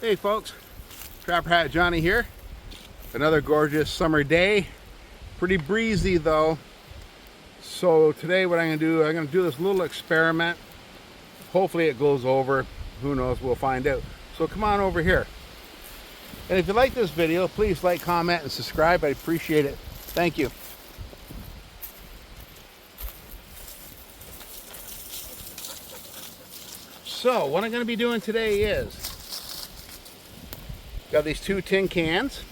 Hey folks, Trapper Hat Johnny here. Another gorgeous summer day. Pretty breezy though. So today what I'm going to do this little experiment. Hopefully it goes over. Who knows, we'll find out. So come on over here. And if you like this video, please like, comment, and subscribe. I appreciate it. Thank you. So what I'm going to be doing today is got these two tin cans,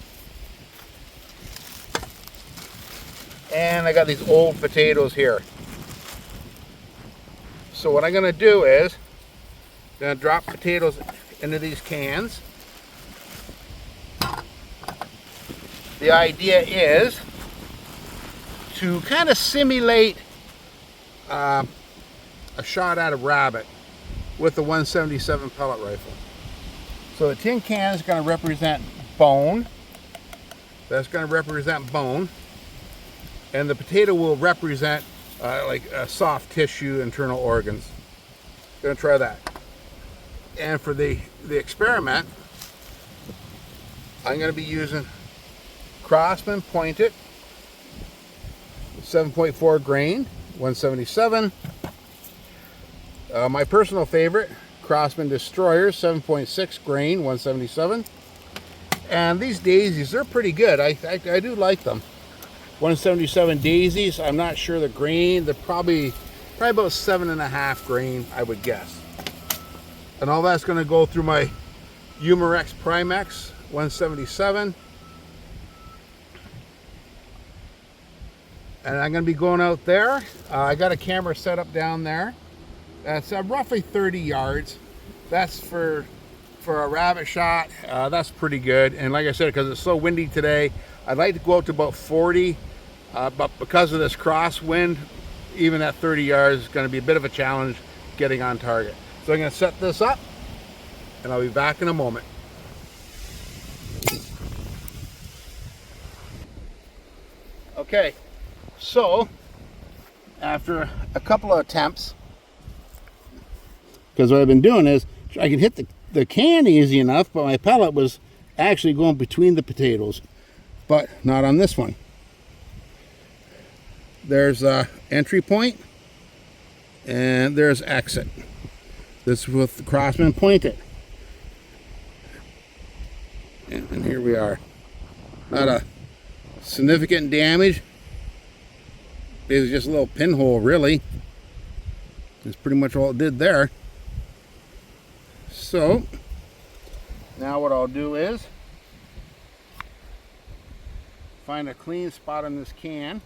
and I got these old potatoes here. So what I'm going to do is I'm going to drop potatoes into these cans. The idea is to kind of simulate a shot at a rabbit with the 177 pellet rifle. So the tin can is going to represent bone. That's going to represent bone. And the potato will represent like soft tissue, internal organs. Going to try that. And for the experiment, I'm going to be using Crosman pointed 7.4 grain, 177. My personal favorite, Crosman Destroyer, 7.6 grain, 177. And these daisies, they're pretty good. I do like them. 177 daisies. I'm not sure the grain. They're probably about 7.5 grain, I would guess. And all that's going to go through my Humorex Primex 177. And I'm going to be going out there. I got a camera set up down there. That's roughly 30 yards. That's for a rabbit shot. That's pretty good. And like I said, because it's so windy today, I'd like to go out to about 40. But because of this crosswind, even at 30 yards, it's going to be a bit of a challenge getting on target. So I'm going to set this up, and I'll be back in a moment. Okay, so after a couple of attempts, because what I've been doing is I can hit the can easy enough, but my pellet was actually going between the potatoes, but not on this one. There's entry point, and there's exit. This is with the Crosman pointed. And here we are. Not a significant damage. It's just a little pinhole, really. That's pretty much all it did there. So now what I'll do is find a clean spot on this can.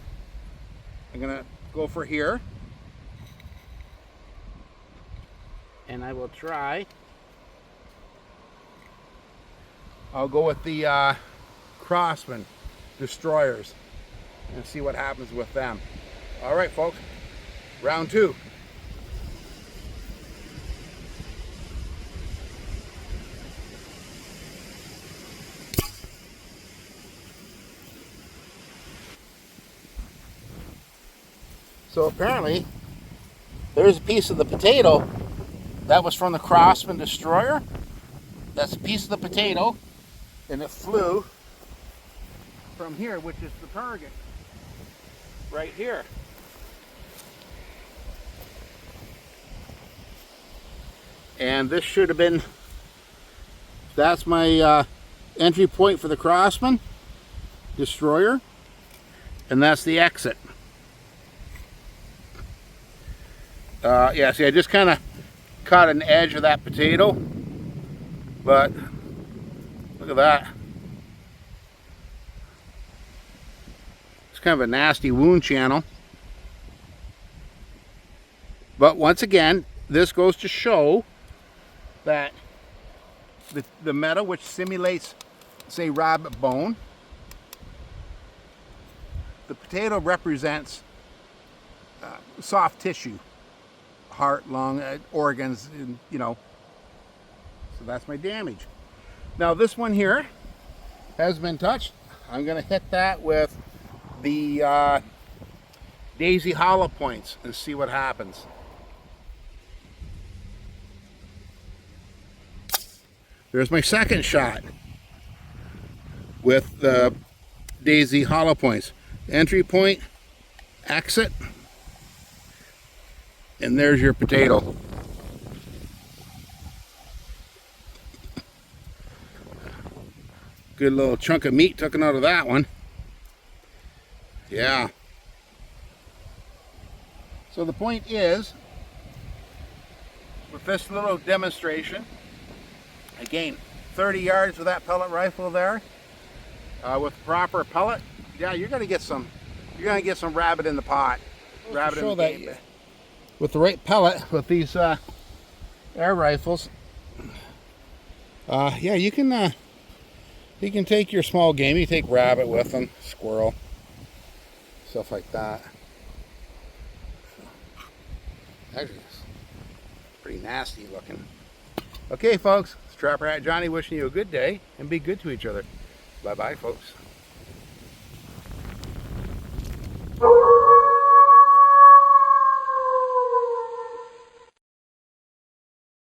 I'm gonna go for here, and I will try. I'll go with the Crosman Destroyers and see what happens with them. All right, folks, round two. So apparently, there's a piece of the potato that was from the Crosman Destroyer. That's a piece of the potato, and it flew from here, which is the target, right here. And this should have been, that's my entry point for the Crosman Destroyer, and that's the exit. Yeah, see, I just kind of caught an edge of that potato, but look at that. It's kind of a nasty wound channel. But once again, this goes to show that the metal, which simulates, say, rabbit bone, the potato represents soft tissue. Heart, lung, organs, you know. So that's my damage. Now this one here has been touched. I'm going to hit that with the daisy hollow points and see what happens. There's my second shot with the Daisy hollow points. Entry point, exit, and there's your potato. Good little chunk of meat taken out of that one. Yeah. So the point is, with this little demonstration, again, 30 yards with that pellet rifle there, with proper pellet, yeah, you're gonna get some rabbit in the pot. Rabbit in the game. With the right pellet, with these air rifles, yeah, you can take your small game. You take rabbit with them, squirrel, stuff like that. Actually, it's pretty nasty looking. Okay, folks, it's Trapper Hat Johnny wishing you a good day, and be good to each other. Bye-bye, folks.